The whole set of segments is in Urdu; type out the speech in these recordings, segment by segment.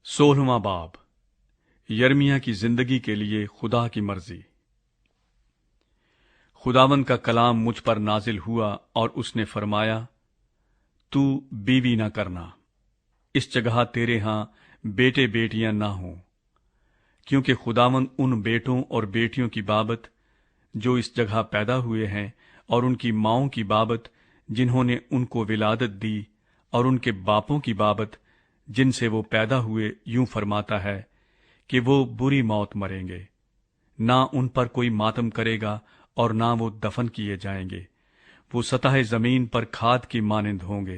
16واں باب یرمیہ کی زندگی کے لیے خدا کی مرضی۔ خداوند کا کلام مجھ پر نازل ہوا اور اس نے فرمایا، تو بیوی نہ کرنا، اس جگہ تیرے ہاں بیٹے بیٹیاں نہ ہوں، کیونکہ خداوند ان بیٹوں اور بیٹیوں کی بابت جو اس جگہ پیدا ہوئے ہیں اور ان کی ماؤں کی بابت جنہوں نے ان کو ولادت دی اور ان کے باپوں کی بابت جن سے وہ پیدا ہوئے یوں فرماتا ہے کہ وہ بری موت مریں گے، نہ ان پر کوئی ماتم کرے گا اور نہ وہ دفن کیے جائیں گے، وہ سطح زمین پر کھاد کی مانند ہوں گے،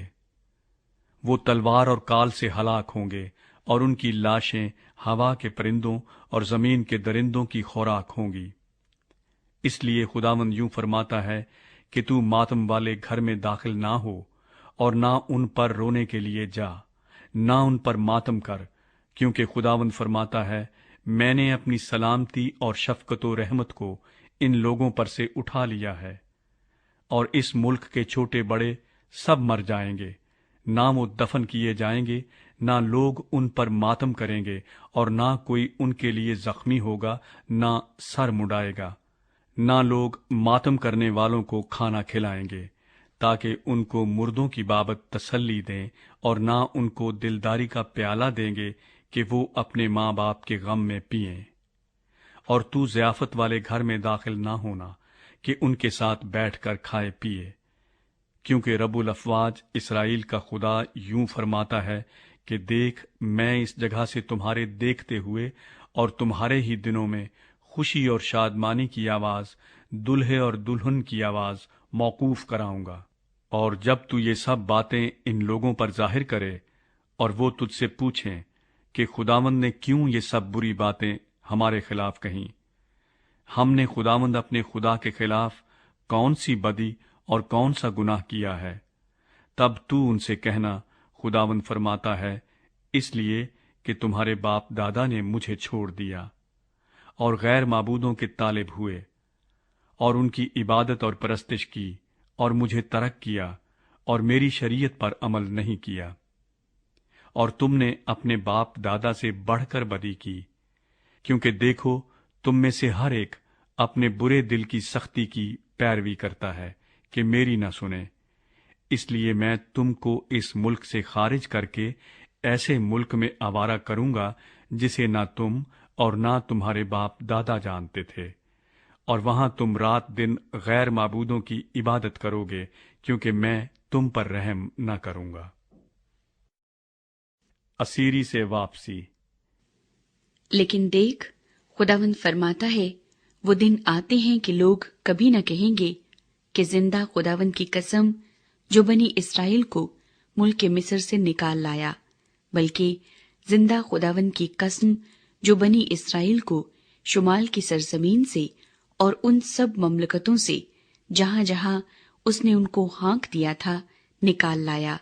وہ تلوار اور کال سے ہلاک ہوں گے اور ان کی لاشیں ہوا کے پرندوں اور زمین کے درندوں کی خوراک ہوں گی۔ اس لیے خداوند یوں فرماتا ہے کہ تو ماتم والے گھر میں داخل نہ ہو اور نہ ان پر رونے کے لیے جا، نہ ان پر ماتم کر، کیونکہ خداوند فرماتا ہے، میں نے اپنی سلامتی اور شفقت و رحمت کو ان لوگوں پر سے اٹھا لیا ہے، اور اس ملک کے چھوٹے بڑے سب مر جائیں گے، نہ وہ دفن کیے جائیں گے، نہ لوگ ان پر ماتم کریں گے، اور نہ کوئی ان کے لیے زخمی ہوگا، نہ سر مڈائے گا، نہ لوگ ماتم کرنے والوں کو کھانا کھلائیں گے، تاکہ ان کو مردوں کی بابت تسلی دیں، اور نہ ان کو دلداری کا پیالہ دیں گے کہ وہ اپنے ماں باپ کے غم میں پئیں۔ اور تو ضیافت والے گھر میں داخل نہ ہونا کہ ان کے ساتھ بیٹھ کر کھائے پیے، کیونکہ رب الافواج اسرائیل کا خدا یوں فرماتا ہے کہ دیکھ، میں اس جگہ سے تمہارے دیکھتے ہوئے اور تمہارے ہی دنوں میں خوشی اور شادمانی کی آواز، دلہے اور دلہن کی آواز موقوف کراؤں گا۔ اور جب تو یہ سب باتیں ان لوگوں پر ظاہر کرے اور وہ تجھ سے پوچھیں کہ خداوند نے کیوں یہ سب بری باتیں ہمارے خلاف کہیں، ہم نے خداوند اپنے خدا کے خلاف کون سی بدی اور کون سا گناہ کیا ہے، تب تو ان سے کہنا، خداوند فرماتا ہے، اس لیے کہ تمہارے باپ دادا نے مجھے چھوڑ دیا اور غیر معبودوں کے طالب ہوئے اور ان کی عبادت اور پرستش کی اور مجھے ترک کیا اور میری شریعت پر عمل نہیں کیا، اور تم نے اپنے باپ دادا سے بڑھ کر بدی کی، کیونکہ دیکھو تم میں سے ہر ایک اپنے برے دل کی سختی کی پیروی کرتا ہے کہ میری نہ سنے۔ اس لیے میں تم کو اس ملک سے خارج کر کے ایسے ملک میں آوارہ کروں گا جسے نہ تم اور نہ تمہارے باپ دادا جانتے تھے، اور وہاں تم رات دن غیر معبودوں کی عبادت کرو گے، کیونکہ میں تم پر رحم نہ کروں گا۔ اسیری سے واپسی۔ لیکن دیکھ، خداوند فرماتا ہے، وہ دن آتے ہیں کہ لوگ کبھی نہ کہیں گے کہ زندہ خداوند کی قسم جو بنی اسرائیل کو ملک مصر سے نکال لایا، بلکہ زندہ خداوند کی قسم جو بنی اسرائیل کو شمال کی سرزمین سے اور ان سب مملکتوں سے جہاں جہاں اس نے ان کو ہانک دیا تھا نکال لایا،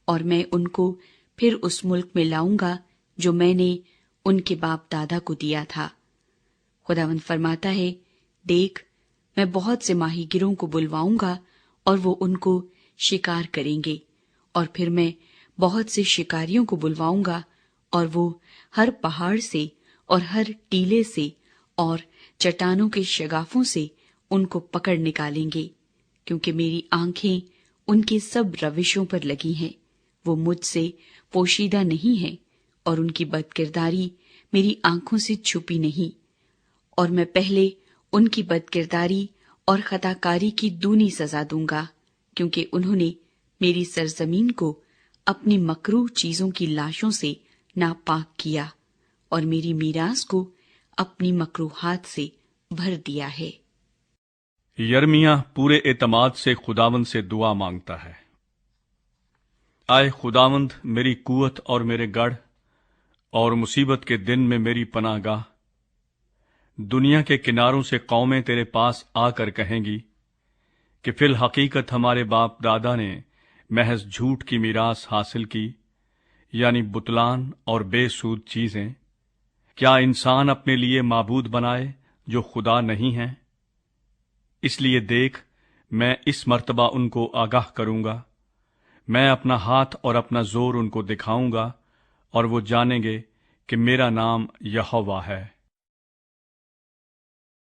اور میں ان کو پھر اس ملک میں لاؤں گا جو میں نے ان کے باپ دادا کو دیا تھا۔ خداوند فرماتا ہے، دیکھ، میں بہت سے ماہی گیروں کو بلواؤں گا اور وہ ان کو شکار کریں گے، اور پھر میں بہت سے شکاریوں کو بلواؤں گا اور وہ ہر پہاڑ سے اور ہر ٹیلے سے اور چٹانوں کے شگافوں سے ان کو پکڑ نکالیں گے، کیونکہ میری آنکھیں ان کی سب روشوں پر لگی ہیں، وہ مجھ سے پوشیدہ نہیں ہیں، اور ان کی بد کرداری میری آنکھوں سے چھپی نہیں، اور میں پہلے ان کی بد کرداری اور خطا کاری کی دونی سزا دوں گا، کیونکہ انہوں نے میری سرزمین کو اپنی مکروہ چیزوں کی لاشوں سے ناپاک کیا اور میری میراث کو اپنی مکروہات سے بھر دیا ہے۔ یرمیہ پورے اعتماد سے خداوند سے دعا مانگتا ہے۔ آئے خداوند، میری قوت اور میرے گڑھ، اور مصیبت کے دن میں میری پناہ گاہ۔ دنیا کے کناروں سے قومیں تیرے پاس آ کر کہیں گی کہ فی الحقیقت ہمارے باپ دادا نے محض جھوٹ کی میراث حاصل کی، یعنی بتلان اور بے سود چیزیں۔ کیا انسان اپنے لیے معبود بنائے جو خدا نہیں ہیں؟ اس لیے دیکھ، میں اس مرتبہ ان کو آگاہ کروں گا، میں اپنا ہاتھ اور اپنا زور ان کو دکھاؤں گا، اور وہ جانیں گے کہ میرا نام یہوہ ہے،